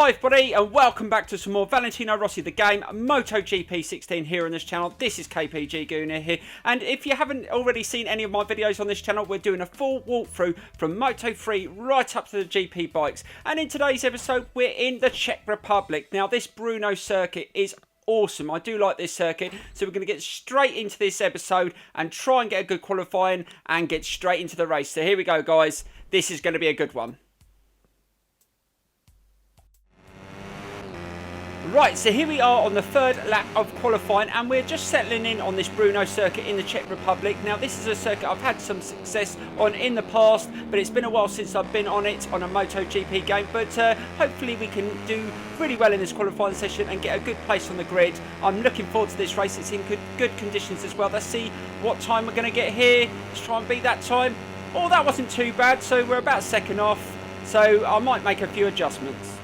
Hi everybody and welcome back to some more Valentino Rossi the game, MotoGP 16 here on this channel. This is KPG-GOONER here, and if you haven't already seen any of my videos on this channel, we're doing a full walkthrough from Moto3 right up to the GP bikes. And in today's episode we're in the Czech Republic. Now this Brno circuit is awesome. I do like this circuit, so we're going to get straight into this episode and try and get a good qualifying and get straight into the race. So here we go guys, this is going to be a good one. Right, so here we are on the third lap of qualifying and we're just settling in on this Brno circuit in the Czech Republic. Now this is a circuit I've had some success on in the past, but it's been a while since I've been on it on a MotoGP game, but hopefully we can do really well in this qualifying session and get a good place on the grid. I'm looking forward to this race. It's in good conditions as well. Let's see what time we're going to get here. Let's try and beat that time. Oh, that wasn't too bad, so we're about second off, so I might make a few adjustments.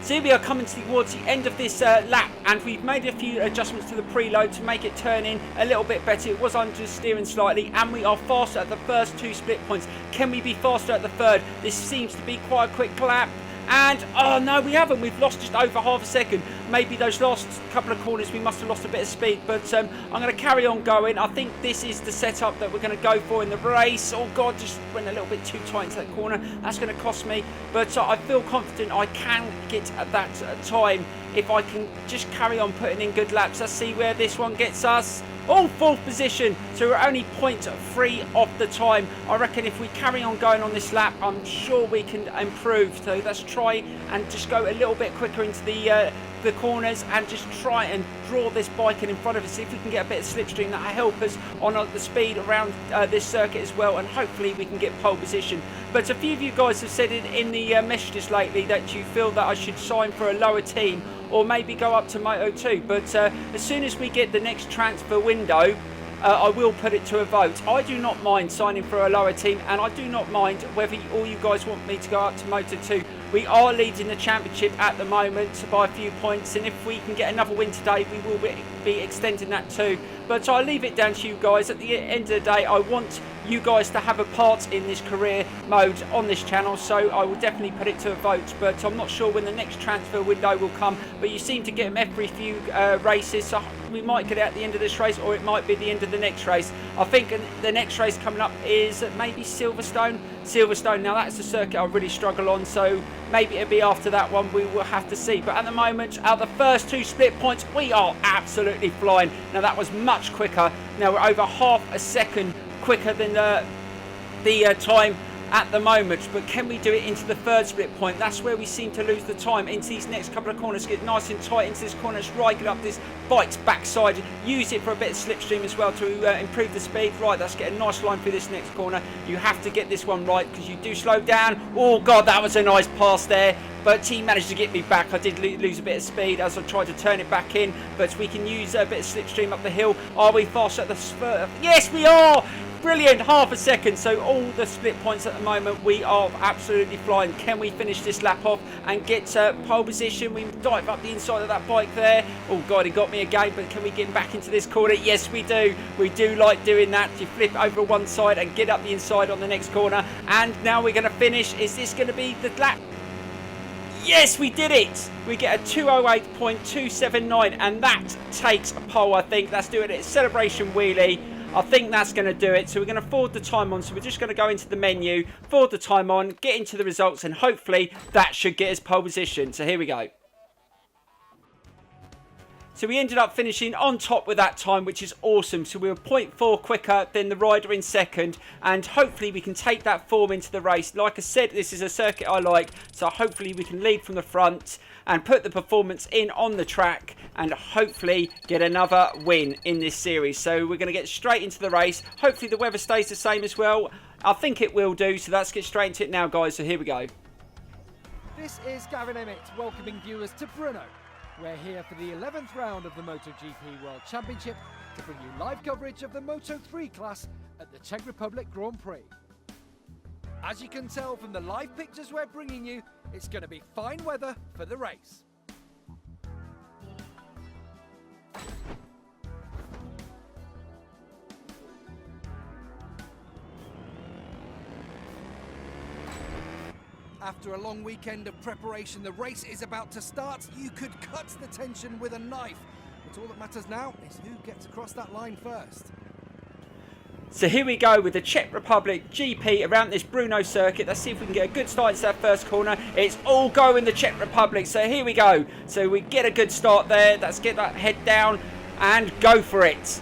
So here we are coming towards the end of this lap, and we've made a few adjustments to the preload to make it turn in a little bit better. It was understeering slightly, and we are faster at the first two split points. Can we be faster at the third? This seems to be quite a quick lap. And, oh no, we haven't. We've lost just over half a second. Maybe those last couple of corners we must have lost a bit of speed. But I'm going to carry on going. I think this is the setup that we're going to go for in the race. Oh God, just went a little bit too tight into that corner. That's going to cost me. But I feel confident I can get at that time if I can just carry on putting in good laps. Let's see where this one gets us. Oh, fourth position, so we're only 0.3 off the time. I reckon if we carry on going on this lap, I'm sure we can improve. So let's try and just go a little bit quicker into the corners and just try and draw this bike in front of us. See if we can get a bit of slipstream that will help us on the speed around this circuit as well, and hopefully we can get pole position. But a few of you guys have said it in the messages lately that you feel that I should sign for a lower team or maybe go up to Moto2, but as soon as we get the next transfer window, I will put it to a vote. I do not mind signing for a lower team, and I do not mind whether all you guys want me to go up to Moto2. We are leading the championship at the moment by a few points, and if we can get another win today, we will be extending that too. But I'll leave it down to you guys. At the end of the day, I want you guys to have a part in this career mode on this channel, so I will definitely put it to a vote. But I'm not sure when the next transfer window will come, but you seem to get them every few races, so we might get it at the end of this race, or it might be the end of the next race. I think the next race coming up is maybe Silverstone. Now that's a circuit I really struggle on, so maybe it'll be after that one. We will have to see. But at the moment, out of the first two split points, we are absolutely flying. Now that was much quicker. Now we're over half a second quicker than the time at the moment, but can we do it into the third split point? That's where we seem to lose the time. Into these next couple of corners, get nice and tight into this corner, let's right, get up this bike's backside, use it for a bit of slipstream as well to improve the speed. Right, let's get a nice line through this next corner. You have to get this one right because you do slow down. Oh God, that was a nice pass there, but he managed to get me back. I did lose a bit of speed as I tried to turn it back in, but we can use a bit of slipstream up the hill. Are we fast at the spur? Yes, we are! Brilliant, half a second. So all the split points at the moment, we are absolutely flying. Can we finish this lap off and get pole position? We dive up the inside of that bike there. Oh God, he got me again, but can we get back into this corner? Yes, we do. We do like doing that. You flip over one side and get up the inside on the next corner. And now we're going to finish. Is this going to be the lap? Yes, we did it. We get a 208.279, and that takes a pole, I think. That's doing it. Celebration wheelie. I think that's going to do it. So we're going to forward the time on. So we're just going to go into the menu, forward the time on, get into the results, and hopefully that should get us pole position. So here we go. So we ended up finishing on top with that time, which is awesome. So we were 0.4 quicker than the rider in second, and hopefully we can take that form into the race. Like I said, this is a circuit I like, so hopefully we can lead from the front and put the performance in on the track and hopefully get another win in this series. So we're going to get straight into the race. Hopefully the weather stays the same as well. I think it will do, so let's get straight into it now, guys. So here we go. This is Gavin Emmett welcoming viewers to Brno. We're here for the 11th round of the MotoGP World Championship to bring you live coverage of the Moto3 class at the Czech Republic Grand Prix. As you can tell from the live pictures we're bringing you, it's going to be fine weather for the race. After a long weekend of preparation, the race is about to start. You could cut the tension with a knife. But all that matters now is who gets across that line first. So here we go with the Czech Republic GP around this Brno circuit. Let's see if we can get a good start into that first corner. It's all go in the Czech Republic. So here we go. So we get a good start there. Let's get that head down and go for it.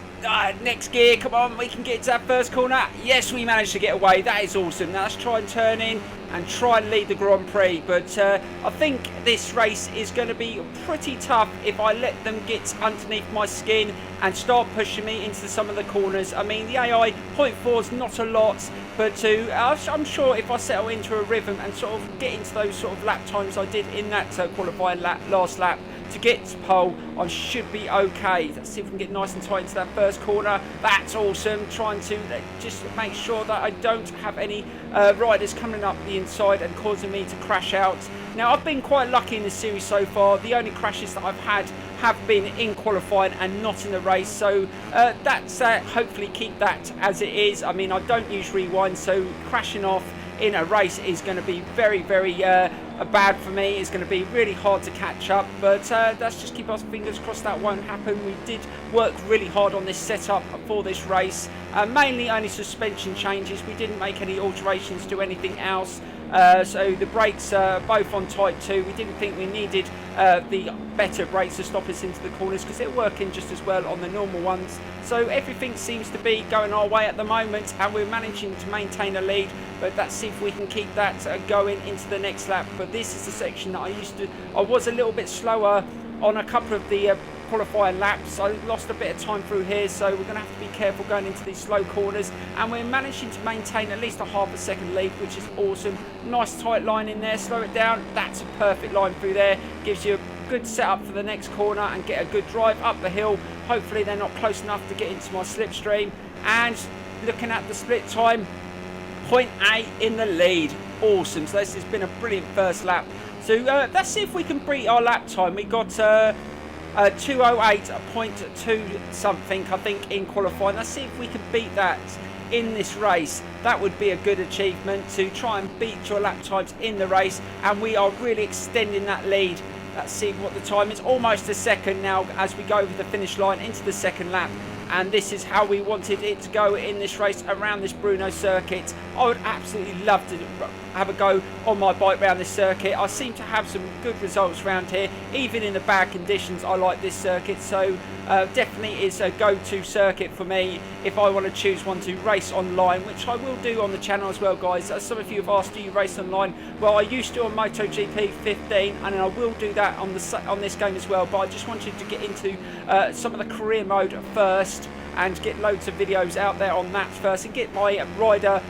Next gear, come on, we can get to that first corner. Yes, we managed to get away. That is awesome. Now let's try and turn in and try and lead the Grand Prix. But I think this race is going to be pretty tough if I let them get underneath my skin and start pushing me into some of the corners. I mean, the AI 0.4 is not a lot, but I'm sure if I settle into a rhythm and sort of get into those sort of lap times I did in that qualifying last lap, to get to pole, I should be okay. Let's see if we can get nice and tight into that first corner. That's awesome. Trying to just make sure that I don't have any riders coming up the inside and causing me to crash out. Now, I've been quite lucky in this series so far. The only crashes that I've had have been in qualifying and not in the race. So that's hopefully keep that as it is. I mean, I don't use rewind, so crashing off in a race is going to be very, very bad for me. It's going to be really hard to catch up, but let's just keep our fingers crossed that won't happen. We did work really hard on this setup for this race, mainly only suspension changes. We didn't make any alterations to anything else. So the brakes are both on Type 2. We didn't think we needed the better brakes to stop us into the corners because they're working just as well on the normal ones. So everything seems to be going our way at the moment and we're managing to maintain a lead, but let's see if we can keep that going into the next lap. But this is the section that I was a little bit slower on a couple of the qualifying laps. I lost a bit of time through here, so we're going to have to be careful going into these slow corners, and we're managing to maintain at least a half a second lead, which is awesome. Nice tight line in there, slow it down. That's a perfect line through there, gives you a good setup for the next corner and get a good drive up the hill. Hopefully they're not close enough to get into my slipstream. And looking at the split time, 0.8 in the lead. Awesome. So this has been a brilliant first lap. So let's see if we can beat our lap time. We got 2:08.2 something, I think, in qualifying. Let's see if we can beat that in this race. That would be a good achievement, to try and beat your lap times in the race, and we are really extending that lead. Let's see what the time is. Almost a second now as we go over the finish line into the second lap. And this is how we wanted it to go in this race around this Brno circuit. I would absolutely love to have a go on my bike around this circuit. I seem to have some good results around here, even in the bad conditions. I like this circuit, so definitely is a go-to circuit for me if I want to choose one to race online, which I will do on the channel as well, guys. As some of you have asked, do you race online? Well, I used to on MotoGP 15, and I will do that on this game as well, but I just wanted to get into some of the career mode first and get loads of videos out there on that first, and get my rider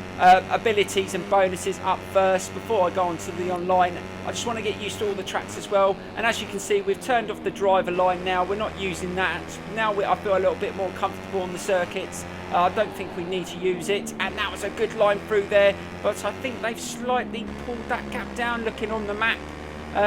abilities and bonuses up first before I go on to the online. I just want to get used to all the tracks as well, and as you can see, we've turned off the driver line now. We're not using that now. I feel a little bit more comfortable on the circuits. I don't think we need to use it, and that was a good line through there, but I think they've slightly pulled that gap down looking on the map.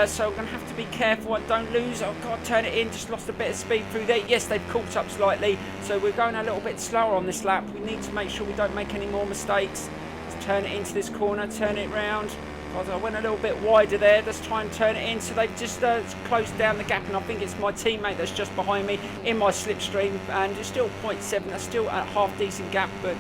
So I'm going to have to be careful and don't lose. Oh God, turn it in, just lost a bit of speed through there. Yes, they've caught up slightly, so we're going a little bit slower on this lap. We need to make sure we don't make any more mistakes. Let's turn it into this corner, turn it round. God, I went a little bit wider there. Let's try and turn it in. So they've just closed down the gap, and I think it's my teammate that's just behind me in my slipstream, and it's still 0.7. That's still a half decent gap, but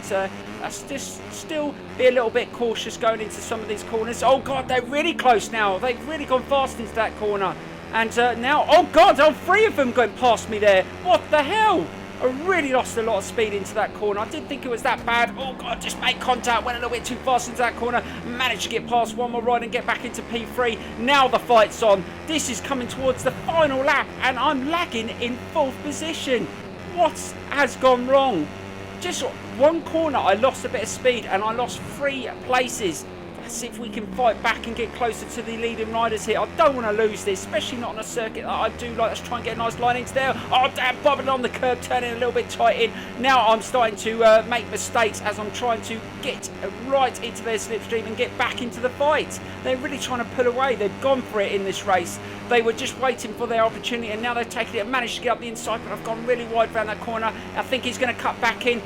let's just still be a little bit cautious going into some of these corners. Oh God, they're really close now. They've really gone fast into that corner, and now, oh God, oh, 3 of them going past me there. What the hell? I really lost a lot of speed into that corner. I didn't think it was that bad. Oh God, just made contact, went a little bit too fast into that corner, managed to get past one more ride and get back into P3. Now the fight's on. This is coming towards the final lap, and I'm lagging in 4th position. What has gone wrong? Just one corner, I lost a bit of speed and I lost 3 places. Let's see if we can fight back and get closer to the leading riders here. I don't want to lose this, especially not on a circuit that I do like. Let's try and get a nice line into there. Oh damn, bobbing on the curb, turning a little bit tight in. Now I'm starting to make mistakes as I'm trying to get right into their slipstream and get back into the fight. They're really trying to pull away. They've gone for it in this race. They were just waiting for their opportunity, and now they've taken it and managed to get up the inside, but I've gone really wide around that corner. I think he's going to cut back in.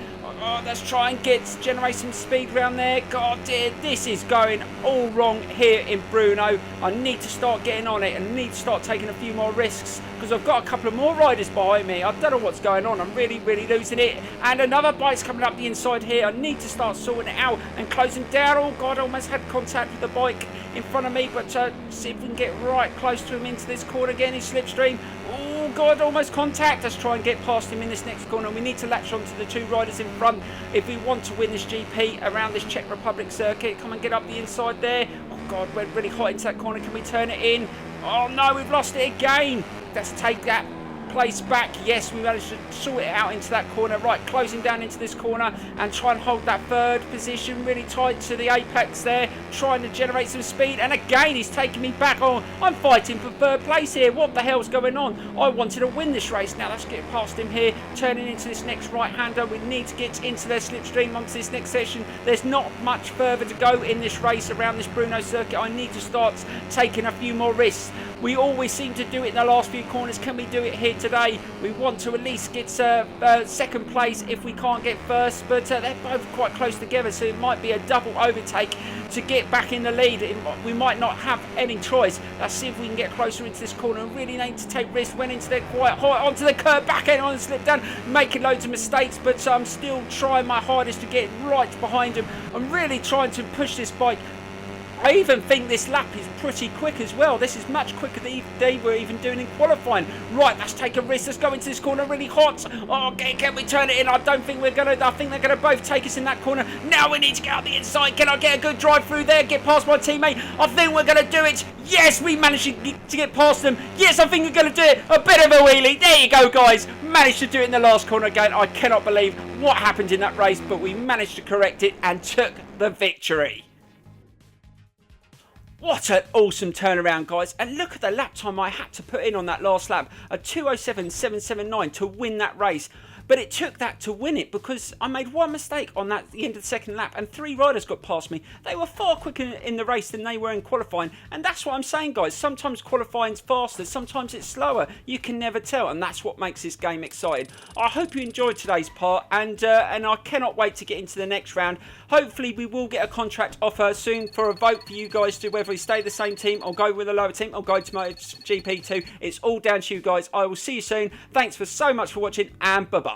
Oh, let's try and generate some speed around there. God dear, this is going all wrong here in Brno. I need to start getting on it and need to start taking a few more risks because I've got a couple of more riders behind me. I don't know what's going on. I'm really losing it. And another bike's coming up the inside here. I need to start sorting it out and closing down. Oh God, I almost had contact with the bike in front of me, but see if we can get right close to him into this corner again. His slipstream. Oh God, almost contact. Let's try and get past him in this next corner. We need to latch onto the two riders in front if we want to win this GP around this Czech Republic circuit. Come and get up the inside there. Oh God, we're really hot into that corner. Can we turn it in? Oh no, we've lost it again. Let's take that place back. Yes, we managed to sort it out into that corner. Right, closing down into this corner and try and hold that third position really tight to the apex there, trying to generate some speed. And again, he's taking me back on. I'm fighting for third place here. What the hell's going on? I wanted to win this race. Now let's get past him here, turning into this next right-hander. We need to get into their slipstream onto this next session. There's not much further to go in this race around this Brno circuit. I need to start taking a few more risks. We always seem to do it in the last few corners. Can we do it here today? We want to at least get second place if we can't get first, but they're both quite close together, so it might be a double overtake to get back in the lead. We might not have any choice. Let's see if we can get closer into this corner and really need to take risks. Went into there quite high onto the curb, back end on the slip down, making loads of mistakes, but I'm still trying my hardest to get right behind him. I'm really trying to push this bike. I even think this lap is pretty quick as well. This is much quicker than they were even doing in qualifying. Right, let's take a risk. Let's go into this corner really hot. Oh, okay, can we turn it in? I don't think we're going to. I think they're going to both take us in that corner. Now we need to get out the inside. Can I get a good drive through there? Get past my teammate? I think we're going to do it. Yes, we managed to get past them. Yes, I think we're going to do it. A bit of a wheelie. There you go, guys. Managed to do it in the last corner again. I cannot believe what happened in that race, but we managed to correct it and took the victory. What an awesome turnaround, guys. And look at the lap time I had to put in on that last lap. A 2:07.779 to win that race. But it took that to win it because I made one mistake on that at the end of the second lap and three riders got past me. They were far quicker in the race than they were in qualifying. And that's what I'm saying, guys. Sometimes qualifying's faster, sometimes it's slower. You can never tell, and that's what makes this game exciting. I hope you enjoyed today's part, and I cannot wait to get into the next round. Hopefully we will get a contract offer soon for a vote for you guys to whether we stay the same team or go with a lower team or go to MotoGP 2. It's all down to you guys. I will see you soon. Thanks for so much for watching, and bye-bye.